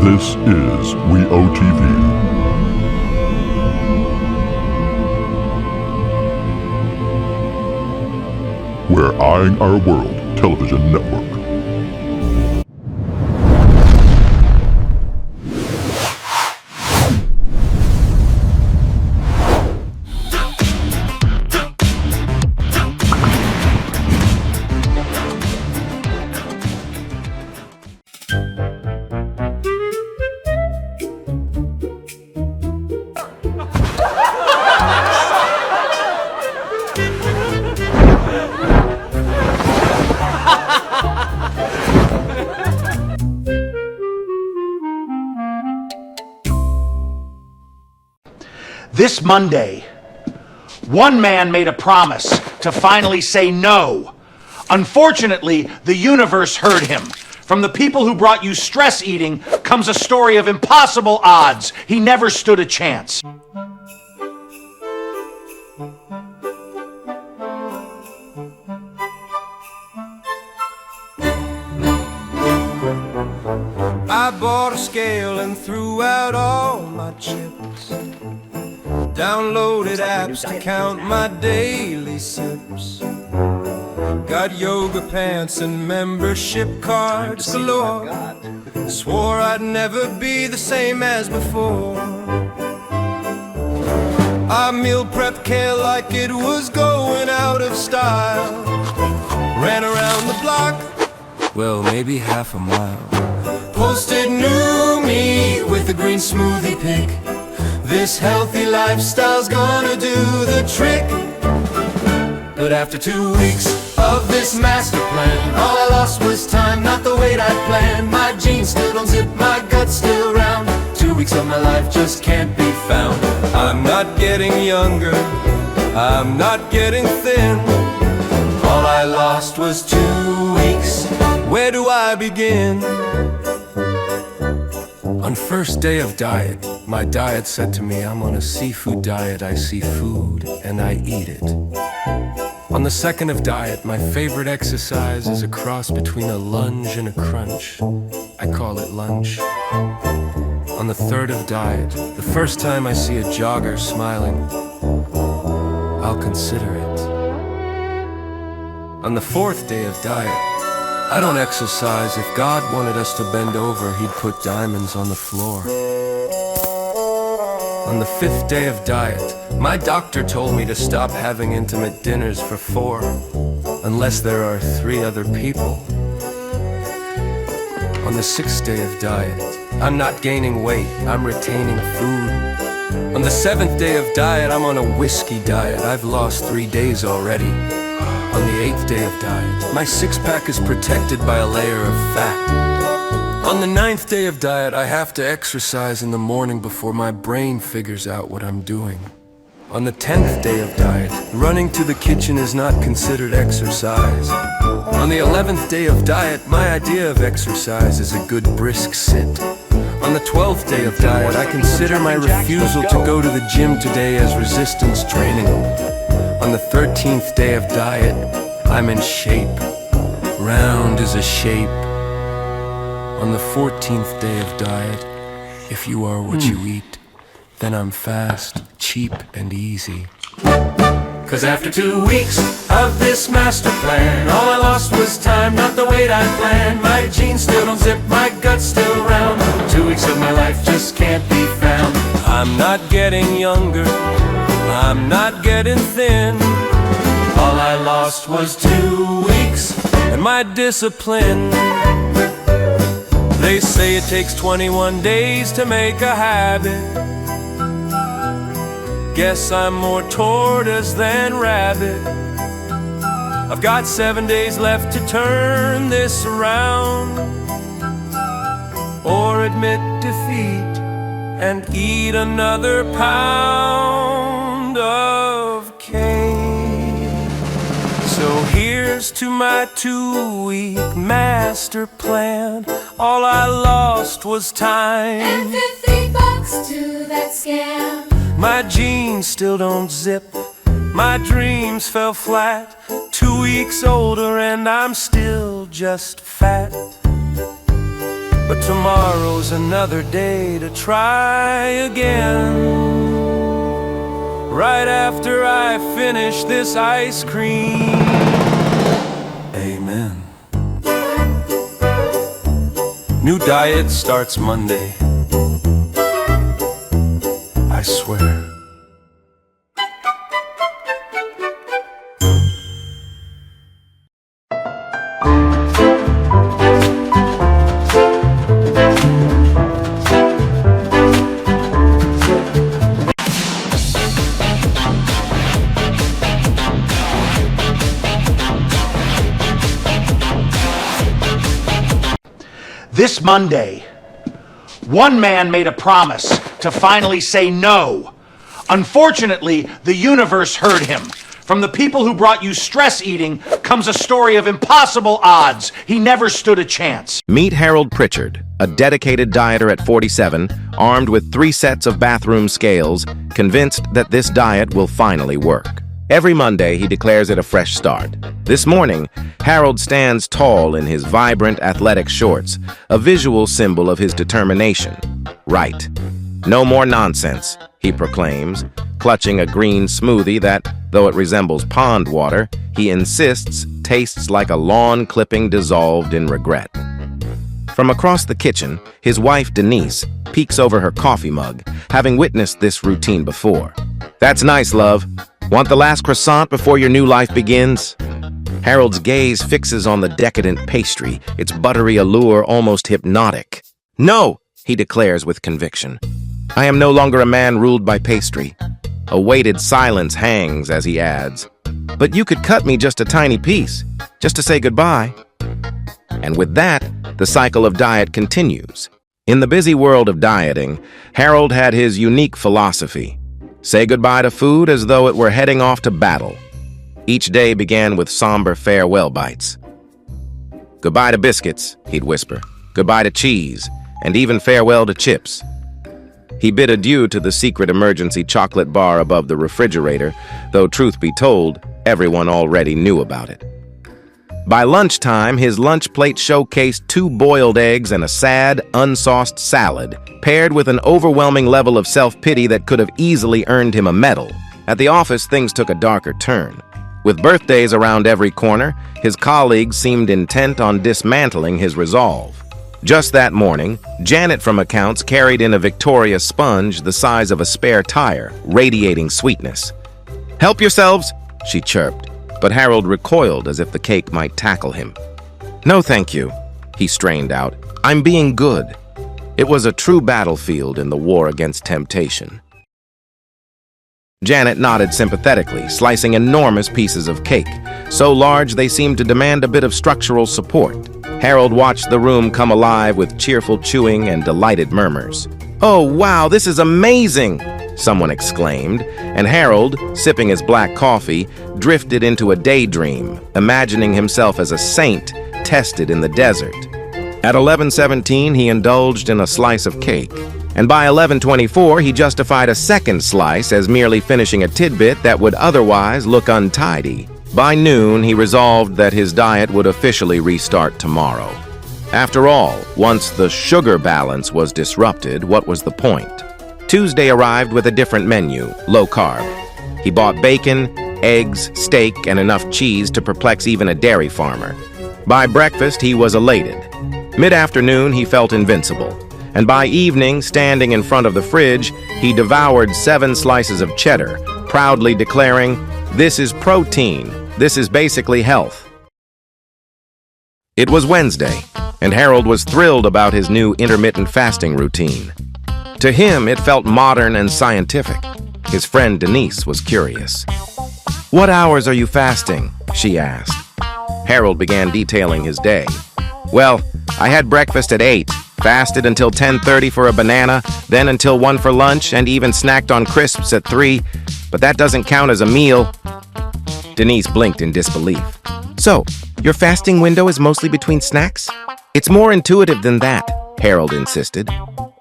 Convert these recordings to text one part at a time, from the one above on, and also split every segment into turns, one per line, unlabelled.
This is WeOTV. We're Eyeing Our World Television Network.
This Monday, one man made a promise to finally say no. Unfortunately, the universe heard him. From the people who brought you stress eating comes a story of impossible odds. He never stood a chance.
I bought a scale and threw out all my chips. Downloaded apps to count my daily sips. Got yoga pants and membership cards galore. Swore I'd never be the same as before. I meal prepped kale like it was going out of style. Ran around the block, well, maybe half a mile. Posted new me with a green smoothie pick. This healthy lifestyle's gonna do the trick. But after 2 weeks of this master plan, all I lost was time, not the weight I'd planned. My jeans still don't zip, my gut's still round. 2 weeks of my life just can't be found. I'm not getting younger, I'm not getting thin. All I lost was 2 weeks. Where do I begin? On first day of diet, my diet said to me, I'm on a seafood diet. I see food and I eat it. On the second of diet, my favorite exercise is a cross between a lunge and a crunch. I call it lunch. On the third of diet, the first time I see a jogger smiling, I'll consider it. On the fourth day of diet, I don't exercise. If God wanted us to bend over, he'd put diamonds on the floor. On the fifth day of diet, my doctor told me to stop having intimate dinners for 4, unless there are 3 other people. On the sixth day of diet, I'm not gaining weight, I'm retaining food. On the 7th day of diet, I'm on a whiskey diet. I've lost 3 days already. On the 8th day of diet, my six-pack is protected by a layer of fat. On the 9th day of diet, I have to exercise in the morning before my brain figures out what I'm doing. On the 10th day of diet, running to the kitchen is not considered exercise. On the 11th day of diet, my idea of exercise is a good brisk sit. On the 12th day of diet, I consider my refusal to go to the gym today as resistance training. On the 13th day of diet, I'm in shape. Round is a shape. On the 14th day of diet, if you are what you eat, then I'm fast, cheap, and easy. 'Cause after 2 weeks of this master plan, all I lost was time, not the weight I planned. My jeans still don't zip, my gut's still round. 2 weeks of my life just can't be found. I'm not getting younger, I'm not getting thin. All I lost was 2 weeks and my discipline. They say it takes 21 days to make a habit. Guess I'm more tortoise than rabbit. I've got 7 days left to turn this around, or admit defeat and eat another pound of cake. So here's to my 2-week master plan. All I lost was time
and $50 to that scam.
My jeans still don't zip, my dreams fell flat. 2 weeks older and I'm still just fat. But tomorrow's another day to try again. Right after I finish this ice cream. Amen. New diet starts Monday. I swear.
This Monday, one man made a promise to finally say no. Unfortunately, the universe heard him. From the people who brought you stress eating comes a story of impossible odds. He never stood a chance.
Meet Harold Pritchard, a dedicated dieter at 47, armed with 3 sets of bathroom scales, convinced that this diet will finally work. Every Monday, he declares it a fresh start. This morning, Harold stands tall in his vibrant athletic shorts, a visual symbol of his determination. Right. No more nonsense, he proclaims, clutching a green smoothie that, though it resembles pond water, he insists tastes like a lawn clipping dissolved in regret. From across the kitchen, his wife Denise peeks over her coffee mug, having witnessed this routine before. "That's nice, love. Want the last croissant before your new life begins?" Harold's gaze fixes on the decadent pastry, its buttery allure almost hypnotic. "No," he declares with conviction. "I am no longer a man ruled by pastry." A weighted silence hangs as he adds, "But you could cut me just a tiny piece, just to say goodbye." And with that, the cycle of diet continues. In the busy world of dieting, Harold had his unique philosophy. Say goodbye to food as though it were heading off to battle. Each day began with somber farewell bites. "Goodbye to biscuits," he'd whisper. "Goodbye to cheese, and even farewell to chips." He bid adieu to the secret emergency chocolate bar above the refrigerator, though truth be told, everyone already knew about it. By lunchtime, his lunch plate showcased 2 boiled eggs and a sad, unsauced salad, paired with an overwhelming level of self-pity that could have easily earned him a medal. At the office, things took a darker turn. With birthdays around every corner, his colleagues seemed intent on dismantling his resolve. Just that morning, Janet from accounts carried in a Victoria sponge the size of a spare tire, radiating sweetness. "Help yourselves," she chirped, but Harold recoiled as if the cake might tackle him. "No, thank you," he strained out. "I'm being good." It was a true battlefield in the war against temptation. Janet nodded sympathetically, slicing enormous pieces of cake, so large they seemed to demand a bit of structural support. Harold watched the room come alive with cheerful chewing and delighted murmurs. "Oh, wow, this is amazing!" someone exclaimed, and Harold, sipping his black coffee, drifted into a daydream, imagining himself as a saint tested in the desert. At 11:17, he indulged in a slice of cake, and by 11:24, he justified a second slice as merely finishing a tidbit that would otherwise look untidy. By noon, he resolved that his diet would officially restart tomorrow. After all, once the sugar balance was disrupted, what was the point? Tuesday arrived with a different menu, low carb. He bought bacon, eggs, steak, and enough cheese to perplex even a dairy farmer. By breakfast, he was elated. Mid-afternoon, he felt invincible. And by evening, standing in front of the fridge, he devoured 7 slices of cheddar, proudly declaring, "This is protein. This is basically health." It was Wednesday, and Harold was thrilled about his new intermittent fasting routine. To him, it felt modern and scientific. His friend Denise was curious. "What hours are you fasting?" she asked. Harold began detailing his day. "Well, I had breakfast at 8, fasted until 10:30 for a banana, then until 1 for lunch, and even snacked on crisps at 3, but that doesn't count as a meal." Denise blinked in disbelief. "So, your fasting window is mostly between snacks?" "It's more intuitive than that," Harold insisted.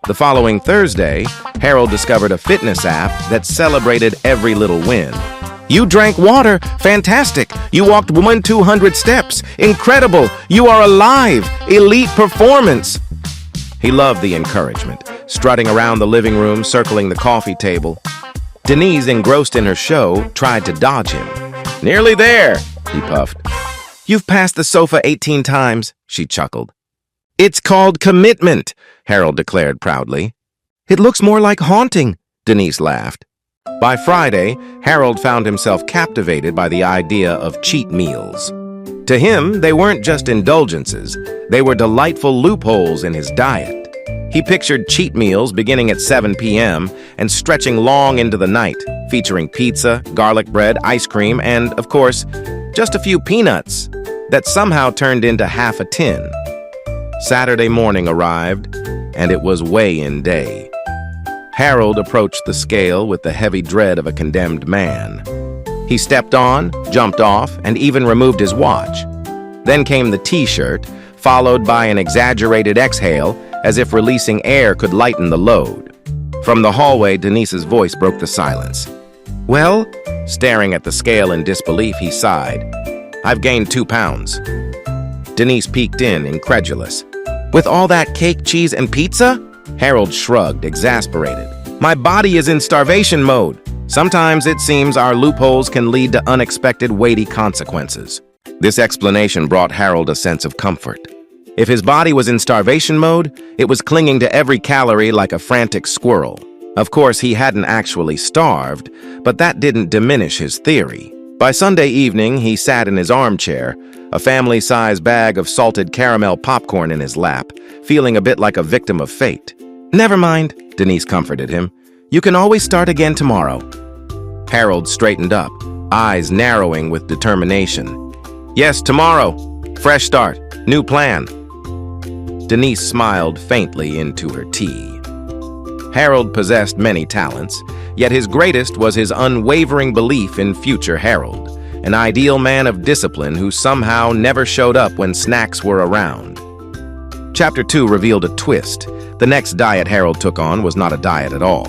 The following Thursday, Harold discovered a fitness app that celebrated every little win. "You drank water! Fantastic! You walked 200 steps! Incredible! You are alive! Elite performance!" He loved the encouragement, strutting around the living room, circling the coffee table. Denise, engrossed in her show, tried to dodge him. "Nearly there," he puffed. "You've passed the sofa 18 times," she chuckled. "It's called commitment," Harold declared proudly. "It looks more like haunting," Denise laughed. By Friday, Harold found himself captivated by the idea of cheat meals. To him, they weren't just indulgences, they were delightful loopholes in his diet. He pictured cheat meals beginning at 7 p.m. and stretching long into the night, featuring pizza, garlic bread, ice cream, and, of course, just a few peanuts that somehow turned into half a tin. Saturday morning arrived, and it was weigh-in day. Harold approached the scale with the heavy dread of a condemned man. He stepped on, jumped off, and even removed his watch. Then came the T-shirt, followed by an exaggerated exhale, as if releasing air could lighten the load. From the hallway, Denise's voice broke the silence. "Well?" Staring at the scale in disbelief, he sighed. "I've gained 2 pounds." Denise peeked in, incredulous. "With all that cake, cheese, and pizza?" Harold shrugged, exasperated. "My body is in starvation mode." Sometimes it seems our loopholes can lead to unexpected, weighty consequences. This explanation brought Harold a sense of comfort. If his body was in starvation mode, it was clinging to every calorie like a frantic squirrel. Of course, he hadn't actually starved, but that didn't diminish his theory. By Sunday evening, he sat in his armchair, a family-sized bag of salted caramel popcorn in his lap, feeling a bit like a victim of fate. "Never mind," Denise comforted him. "You can always start again tomorrow." Harold straightened up, eyes narrowing with determination. "Yes, tomorrow. Fresh start. New plan." Denise smiled faintly into her tea. Harold possessed many talents, yet his greatest was his unwavering belief in future Harold, an ideal man of discipline who somehow never showed up when snacks were around. Chapter 2 revealed a twist. The next diet Harold took on was not a diet at all.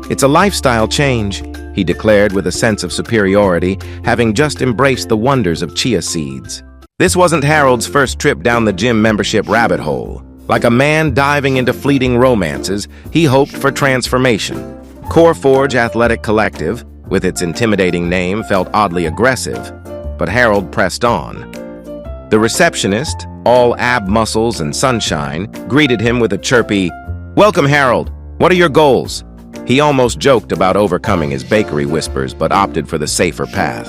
"It's a lifestyle change," he declared with a sense of superiority, having just embraced the wonders of chia seeds. This wasn't Harold's first trip down the gym membership rabbit hole. Like a man diving into fleeting romances, he hoped for transformation. Core Forge Athletic Collective, with its intimidating name, felt oddly aggressive, but Harold pressed on. The receptionist, all ab muscles and sunshine, greeted him with a chirpy, "Welcome, Harold. What are your goals?" He almost joked about overcoming his bakery whispers, but opted for the safer path.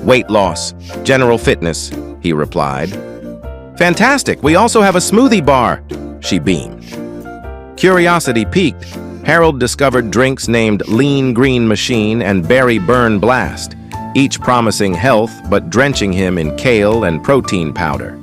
"Weight loss, general fitness," he replied. "Fantastic, we also have a smoothie bar," she beamed. Curiosity piqued. Harold discovered drinks named Lean Green Machine and Berry Burn Blast, each promising health but drenching him in kale and protein powder.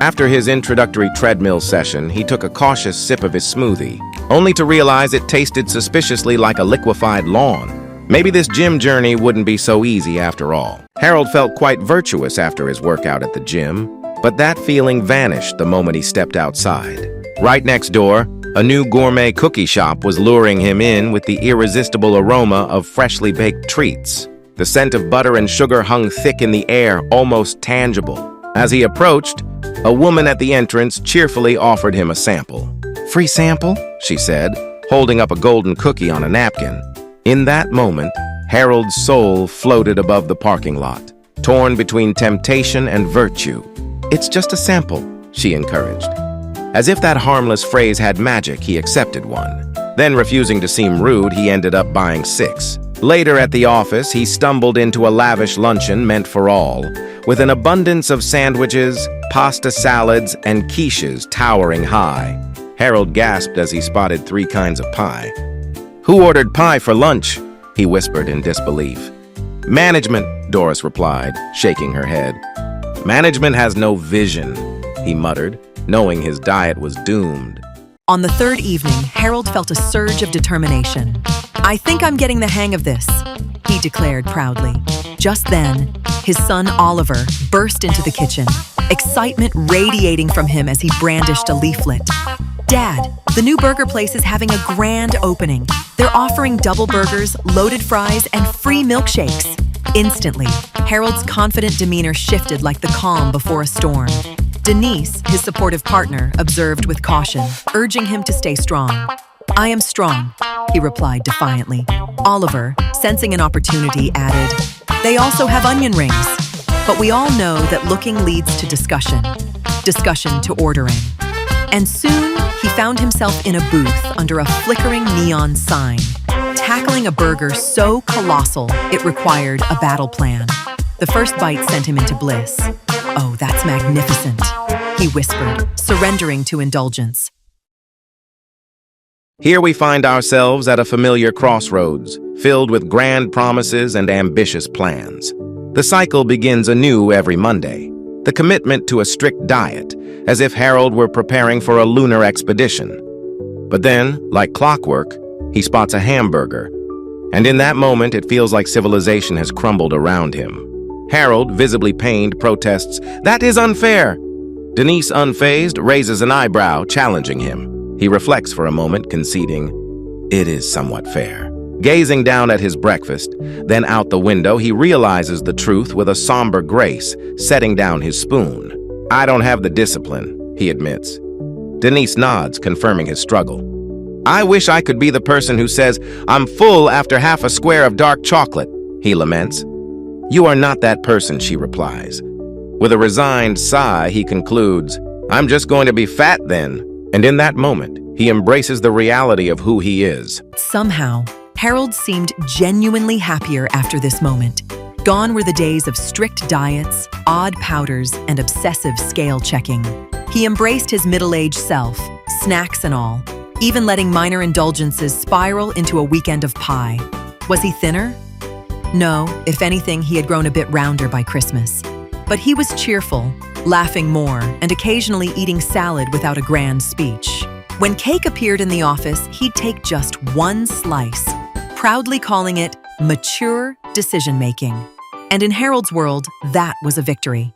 After his introductory treadmill session, he took a cautious sip of his smoothie, only to realize it tasted suspiciously like a liquefied lawn. Maybe this gym journey wouldn't be so easy after all. Harold felt quite virtuous after his workout at the gym, but that feeling vanished the moment he stepped outside. Right next door, a new gourmet cookie shop was luring him in with the irresistible aroma of freshly baked treats. The scent of butter and sugar hung thick in the air, almost tangible. As he approached, a woman at the entrance cheerfully offered him a sample. "Free sample?" she said, holding up a golden cookie on a napkin. In that moment, Harold's soul floated above the parking lot, torn between temptation and virtue. "It's just a sample," she encouraged. As if that harmless phrase had magic, he accepted one. Then, refusing to seem rude, he ended up buying 6. Later at the office, he stumbled into a lavish luncheon meant for all, with an abundance of sandwiches, pasta salads, and quiches towering high. Harold gasped as he spotted 3 kinds of pie. "Who ordered pie for lunch?" he whispered in disbelief. "Management," Doris replied, shaking her head. "Management has no vision," he muttered, knowing his diet was doomed.
On the 3rd evening, Harold felt a surge of determination. "I think I'm getting the hang of this," he declared proudly. Just then, his son Oliver burst into the kitchen, excitement radiating from him as he brandished a leaflet. "Dad, the new burger place is having a grand opening. They're offering double burgers, loaded fries, and free milkshakes." Instantly, Harold's confident demeanor shifted like the calm before a storm. Denise, his supportive partner, observed with caution, urging him to stay strong. "I am strong," he replied defiantly. Oliver, sensing an opportunity, added, "They also have onion rings." But we all know that looking leads to discussion to ordering. And soon, he found himself in a booth under a flickering neon sign, tackling a burger so colossal it required a battle plan. The first bite sent him into bliss. "Oh, that's magnificent," he whispered, surrendering to indulgence.
Here we find ourselves at a familiar crossroads, filled with grand promises and ambitious plans. The cycle begins anew every Monday. The commitment to a strict diet, as if Harold were preparing for a lunar expedition. But then, like clockwork, he spots a hamburger, and in that moment it feels like civilization has crumbled around him. Harold, visibly pained, protests, "That is unfair!" Denise, unfazed, raises an eyebrow, challenging him. He reflects for a moment, conceding, "It is somewhat fair." Gazing down at his breakfast, then out the window, he realizes the truth with a somber grace, setting down his spoon. "I don't have the discipline," he admits. Denise nods, confirming his struggle. "I wish I could be the person who says, 'I'm full after half a square of dark chocolate,'" he laments. "You are not that person," she replies. With a resigned sigh, he concludes, "I'm just going to be fat then." And in that moment, he embraces the reality of who he is.
Somehow, Harold seemed genuinely happier after this moment. Gone were the days of strict diets, odd powders, and obsessive scale checking. He embraced his middle-aged self, snacks and all, even letting minor indulgences spiral into a weekend of pie. Was he thinner? No, if anything, he had grown a bit rounder by Christmas. But he was cheerful, laughing more, and occasionally eating salad without a grand speech. When cake appeared in the office, he'd take just one slice, proudly calling it mature decision-making. And in Harold's world, that was a victory.